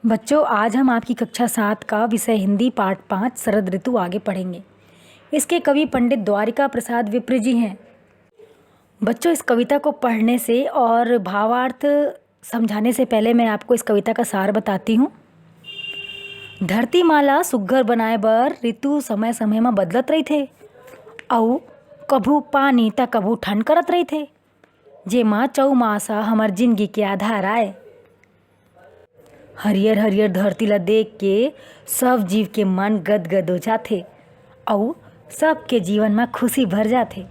बच्चों, आज हम आपकी कक्षा 7 का विषय हिंदी पाठ 5 शरद ऋतु आगे पढ़ेंगे। इसके कवि पंडित द्वारिका प्रसाद विप्र जी हैं। बच्चों, इस कविता को पढ़ने से और भावार्थ समझाने से पहले मैं आपको इस कविता का सार बताती हूँ। धरती माला सुग्घर बनाए बर ऋतु समय समय में बदलत रही थे और कभू पानी त कभू ठंड करत रही थे, जेमा चौमासा हमर जिंदगी के आधार आए। हरियर हरियर धरती ला देख के सब जीव के मन गदगद हो जाथे और सबके जीवन में खुशी भर जाथे।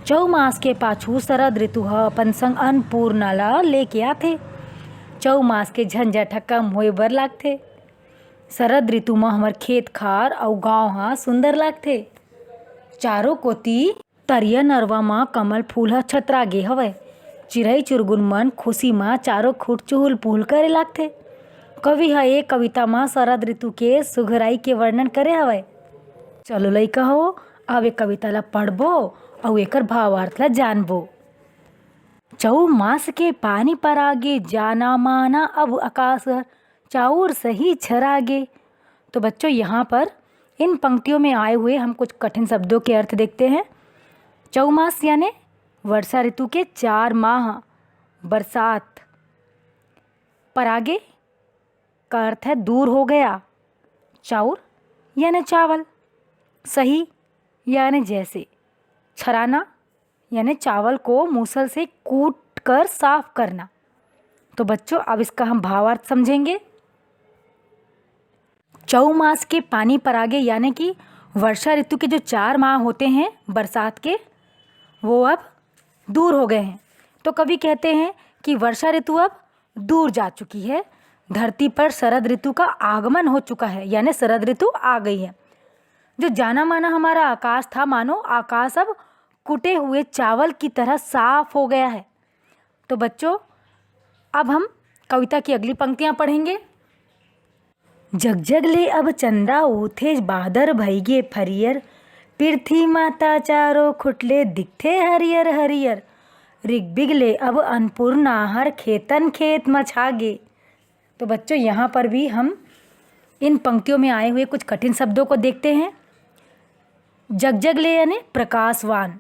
चौमास के पाछू शरद ऋतु ह अपन संग अन्नपूर्णा ला लेके आथे। चौमास के झंझट ह कम होए बर लागथे। शरद ऋतु में हमर खेत खार अउ गाँव ह सुंदर लागथे। चारों कोती तरिया नरवा में कमल फूल ह छतरागे हवय। चिरई चुरगुन मन खुशी में चारों खुट चुहुल पुहुल करे लागथे। कवि ह एक कविता में शरद ऋतु के सुघराई के वर्णन करे हवय। चलो लइका हो, अब एक कविता ला पढ़बो और एकर भावार्थ ला जानबो। चौमास के पानी पर आगे जाना माना अब आकाश चाउर सही छरागे। तो बच्चों, यहाँ पर इन पंक्तियों में आए हुए हम कुछ कठिन शब्दों के अर्थ देखते हैं। चौमास यानी वर्षा ऋतु के 4 माह, बरसात। परागे का अर्थ है दूर हो गया। चाउर यानी चावल, सही यानी जैसे। छराना यानी चावल को मूसल से कूट कर साफ करना। तो बच्चों, अब इसका हम भावार्थ समझेंगे। चौमास के पानी परागे यानी कि वर्षा ऋतु के जो 4 माह होते हैं बरसात के, वो अब दूर हो गए हैं। तो कवि कहते हैं कि वर्षा ऋतु अब दूर जा चुकी है। धरती पर शरद ऋतु का आगमन हो चुका है, यानी शरद ऋतु आ गई है। जो जाना माना हमारा आकाश था, मानो आकाश अब कुटे हुए चावल की तरह साफ हो गया है। तो बच्चों, अब हम कविता की अगली पंक्तियां पढ़ेंगे। जग जग ले अब चंदा उठे बादर भइगे फरियर, पृथ्वी माता चारों खुटले दिखथे हरियर हरियर, ऋग बिगले अब अन्नपूर्णा हर खेतन खेत मछागे। तो बच्चों, यहाँ पर भी हम इन पंक्तियों में आए हुए कुछ कठिन शब्दों को देखते हैं। जग जग ले यानी प्रकाशवान,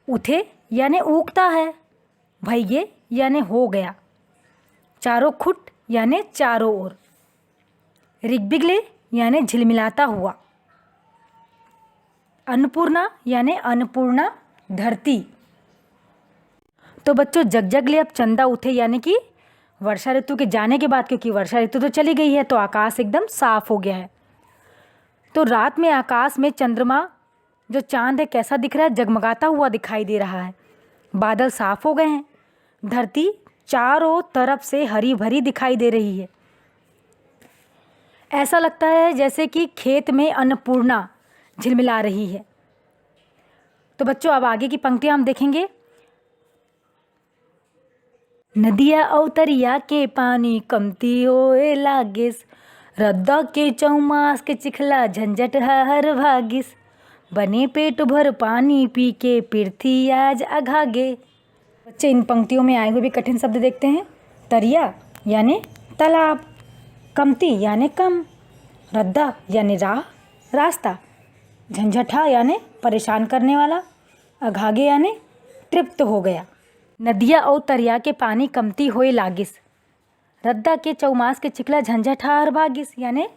उठे यानी उगता है, भइगे यानी हो गया, चारों खुट यानी चारों ओर, ऋग बिगले यानी झिलमिलाता हुआ, अन्नपूर्णा यानी अन्नपूर्णा धरती। तो बच्चों, जग जग ले अब चंदा उठे यानी कि वर्षा ऋतु के जाने के बाद, क्योंकि वर्षा ऋतु तो चली गई है, तो आकाश एकदम साफ हो गया है। तो रात में आकाश में चंद्रमा, जो चांद है, कैसा दिख रहा है? जगमगाता हुआ दिखाई दे रहा है। बादल साफ हो गए हैं। धरती चारों तरफ से हरी भरी दिखाई दे रही है। ऐसा लगता है जैसे कि खेत में अन्नपूर्णा झिलमिला रही है। तो बच्चों, अब आगे की पंक्तियां हम देखेंगे। नदिया और तरिया के पानी कमती होए लागिस, रद्दा के चौमास के चिखला झंझट हर भागिस, बने पेट भर पानी पी के पृथ्वी आज अघागे। बच्चे, इन पंक्तियों में आए हुए भी कठिन शब्द देखते हैं। तरिया यानी तालाब, कमती यानी कम, रद्दा यानी राह, रास्ता, झंझटा यानी परेशान करने वाला, अघागे यानी तृप्त हो गया। नदिया और तरिया के पानी कमती होए लागिस, रद्दा के चौमास के चिखला झंझटा हर भागिस, यानी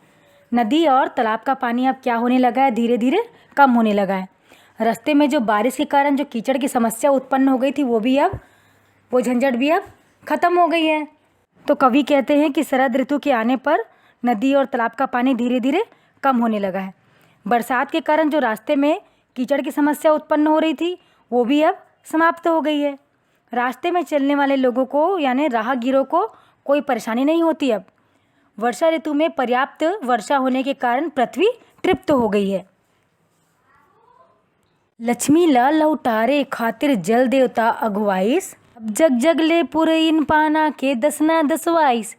नदी और तालाब का पानी अब क्या होने लगा है? धीरे धीरे कम होने लगा है। रास्ते में जो बारिश के कारण जो कीचड़ की समस्या उत्पन्न हो गई थी, वो झंझट भी अब खत्म हो गई है। तो कवि कहते हैं कि शरद ऋतु के आने पर नदी और तालाब का पानी धीरे धीरे कम होने लगा है। बरसात के कारण जो रास्ते में कीचड़ की समस्या उत्पन्न हो रही थी, वो भी अब समाप्त हो गई है। रास्ते में चलने वाले लोगों को यानी राहगीरों को कोई परेशानी नहीं होती अब। वर्षा ऋतु में पर्याप्त वर्षा होने के कारण पृथ्वी तृप्त हो गई है। लक्ष्मी ला लौटारे खातिर जल देवता अगवाइस, अब जग जग ले पुरइन पाना के दसना दसवाइस,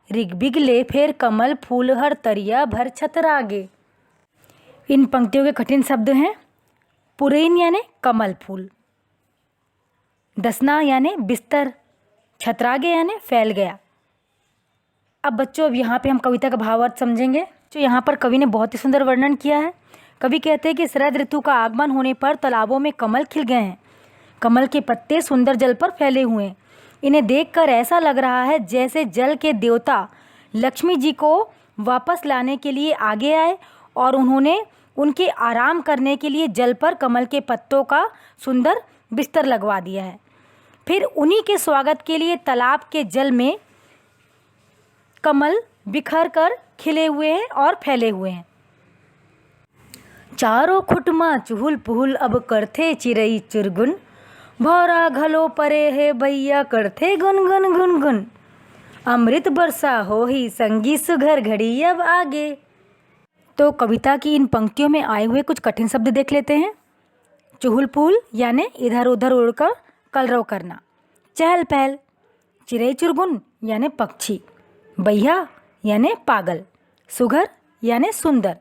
ऋग बिगले फेर कमल फूल हर तरिया भर छतरागे। इन पंक्तियों के कठिन शब्द हैं। पुरइन यानी कमल फूल, दसना यानी बिस्तर, छतरागे यानी फैल गया, अब बच्चों, अब यहाँ पे हम कविता का भावार्थ समझेंगे। जो यहाँ पर कवि ने बहुत ही सुंदर वर्णन किया है। कवि कहते हैं कि शरद ऋतु का आगमन होने पर तालाबों में कमल खिल गए हैं। कमल के पत्ते सुंदर जल पर फैले हुए हैं। इन्हें देखकर ऐसा लग रहा है जैसे जल के देवता लक्ष्मी जी को वापस लाने के लिए आगे आए और उन्होंने उनके आराम करने के लिए जल पर कमल के पत्तों का सुंदर बिस्तर लगवा दिया है। फिर उन्हीं के स्वागत के लिए तालाब के जल में कमल बिखर कर खिले हुए हैं और फैले हुए हैं। चारों खुटमा चुहुल पुहुल अब करथे चिरई चुरगुन, भौरा घलो परे है भैया करथे गुन गुन गुन गुन, अमृत बरसा हो ही संगी सुघर घड़ी अब आगे। तो कविता की इन पंक्तियों में आए हुए कुछ कठिन शब्द देख लेते हैं। चुहुल पुहुल यानी इधर उधर उड़कर कलरव करना, चहल पहल। चिरई चुरगुन यानी पक्षी, भैया यानी पागल, सुघर यानी सुंदर,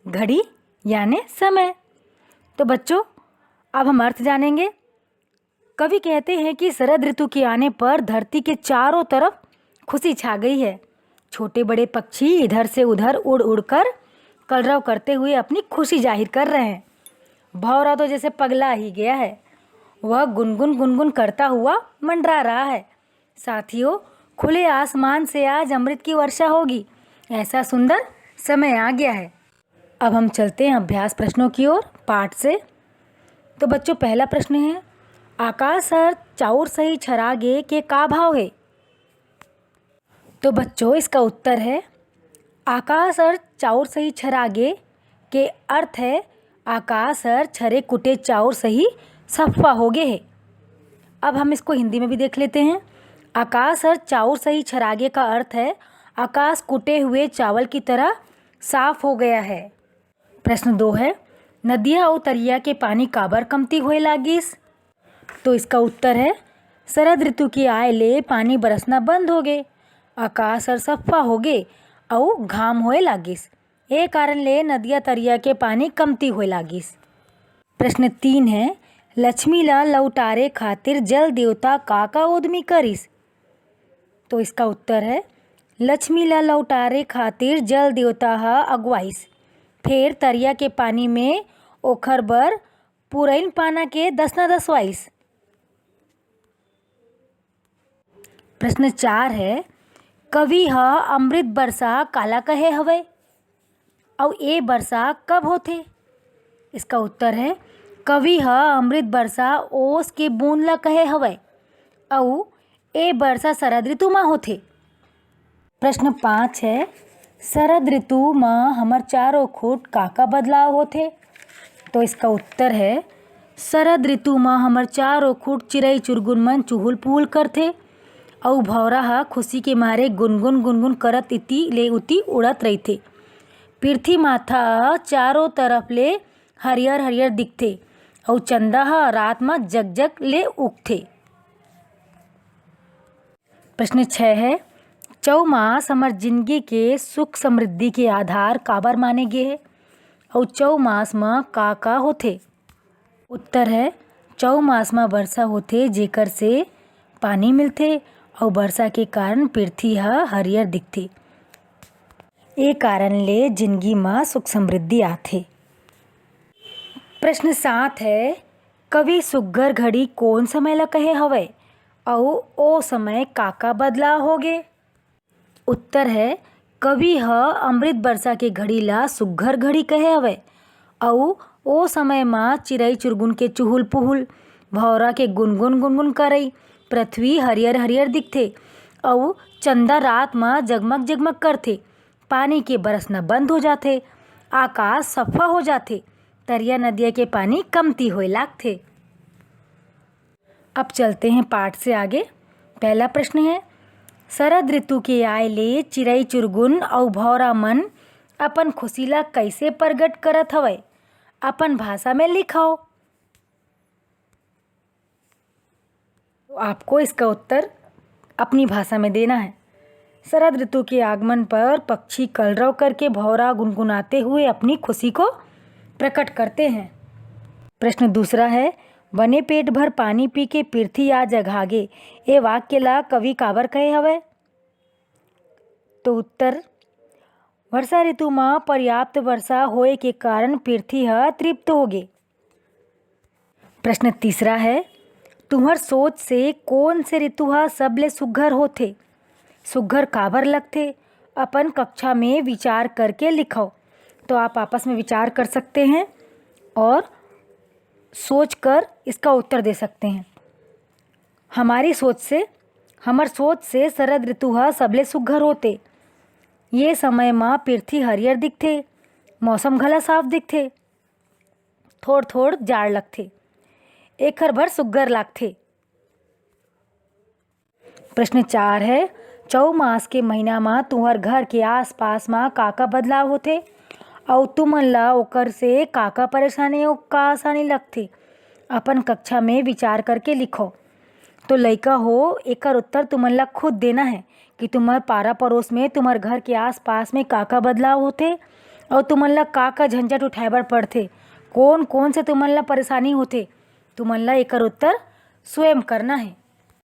घड़ी यानी समय। तो बच्चों, अब हम अर्थ जानेंगे। कवि कहते हैं कि शरद ऋतु के आने पर धरती के चारों तरफ खुशी छा गई है। छोटे बड़े पक्षी इधर से उधर उड़ उड़कर कलरव करते हुए अपनी खुशी जाहिर कर रहे हैं। भौरा तो जैसे पगला ही गया है, वह गुनगुन गुनगुन करता हुआ मंडरा रहा है। साथियों, खुले आसमान से आज अमृत की वर्षा होगी, ऐसा सुंदर समय आ गया है। अब हम चलते हैं अभ्यास प्रश्नों की ओर पाठ से। तो बच्चों, पहला प्रश्न है, आकाश और चाउर सही छरागे के का भाव है। तो बच्चों, इसका उत्तर है आकाश और चाउर सही छरागे के अर्थ है आकाश और छरे कुटे चाउर सही सफ़ा हो गए है। अब हम इसको हिंदी में भी देख लेते हैं। आकाश और चाउर सही छरागे का अर्थ है आकाश कुटे हुए चावल की तरह साफ हो गया है। प्रश्न 2 है, नदिया और तरिया के पानी काबर कमती होए लागिस। तो इसका उत्तर है शरद ऋतु की आए ले पानी बरसना बंद हो गए, आकाश और सफ़ा हो गए और घाम होए लागिस। ए कारण ले नदिया तरिया के पानी कमती होए लागिस। प्रश्न 3 है, लक्ष्मी ला लौटारे खातिर जल देवता का उद्यमी करिस। तो इसका उत्तर है लक्ष्मी ला लौटारे खातिर जल देवता हा अगवाइस, फिर तरिया के पानी में ओखर बर पुरैन पाना के दसना दसवाइस। प्रश्न 4 है, कवि ह अमृत बरसा काला कहे हवे और ए बरसा कब होथे। इसका उत्तर है कवि ह अमृत बरसा ओस के बूंद ला कहे हवे और ए बरसा शरद ऋतु में होथे। प्रश्न 5 है, शरद ऋतु में हमर चारों खुट का बदलाव होथे। तो इसका उत्तर है शरद ऋतु में हमर चारों खुट चिरई चुरगुन मन चुहुल पुहुल करथे और भौरा हा खुशी के मारे गुनगुन गुनगुन करत इति ले उति उड़त रहिथे। पृथ्वी माथा चारों तरफ ले हरियर हरियर दिखथे और चंदा हा रात में जगजग ले उगथे। प्रश्न 6 है, चौमास हमर जिंदगी के सुख समृद्धि के आधार काबर माने गे है और चौमास में का होथे। उत्तर है चौमास में वर्षा होथे जेकर से पानी मिलथे और वर्षा के कारण पृथ्वी हा हरियर दिखथे। ए कारण ले जिंदगी में सुख समृद्धि आथे। प्रश्न 7 है, कवि सुग्घर घड़ी कौन समय ला कहे हवे और ओ समय का बदलाव होगे। उत्तर है कवि ह अमृत बरसा के घड़ी ला सुग्घर घड़ी कहे हवे और ओ समय में चिरई चुरगुन के चुहुल पुहुल, भौरा के गुनगुन गुनगुन करई, पृथ्वी हरियर हरियर दिखथे और चंदा रात में जगमग जगमग करथे, पानी के बरसना बंद हो जाथे, आकाश सफ़ा हो जाथे, तरिया नदिया के पानी कमती होए लागथे। अब चलते हैं पाठ से आगे। पहला प्रश्न है, शरद ऋतु के आए ले चिरई चुरगुन और भौरा मन अपन खुशी ला कैसे प्रकट करत हवे, अपन भाषा में लिखाओ। तो आपको इसका उत्तर अपनी भाषा में देना है। शरद ऋतु के आगमन पर पक्षी कलरव करके भौरा गुनगुनाते हुए अपनी खुशी को प्रकट करते हैं। प्रश्न 2 है, बने पेट भर पानी पी के पृथ्वी आ जगागे, ए वाक्य ला कवि काबर कहे हवे। तो उत्तर, वर्षा ऋतु में पर्याप्त वर्षा होए के कारण पृथ्वी ह तृप्त होगे। प्रश्न तीसरा है, तुम्हर सोच से कौन से ऋतु ह सबले सुघ्घर होथे? सुघ्घर काबर लगथे? अपन कक्षा में विचार करके लिखो। तो आप आपस में विचार कर सकते हैं और सोचकर इसका उत्तर दे सकते हैं। हमर सोच से शरद ऋतु ह सबले सुघ्घर होथे। ये समय में पृथ्वी हरियर दिखथे, मौसम घला साफ दिखथे, थोड़ थोड़ जाड़ लगथे, एखर भर सुघ्घर लागथे। प्रश्न 4 है, चौ मास के महीना में तुहर घर के आस-पास में का बदलाव होथे अउ तुमन ला ओकर से का परेशानी अउ का आसानी लगथे? अपन कक्षा में विचार करके लिखो। तो लइका हो, एकर उत्तर तुमन ला खुद देना है कि तुमर पारा पड़ोस में तुमर घर के आस-पास में का बदलाव होथे और तुमन ला का झंझट उठाए बर पड़थे, कोन कोन से तुमन ला परेशानी होथे। तुमन ला एकर उत्तर स्वयं करना है।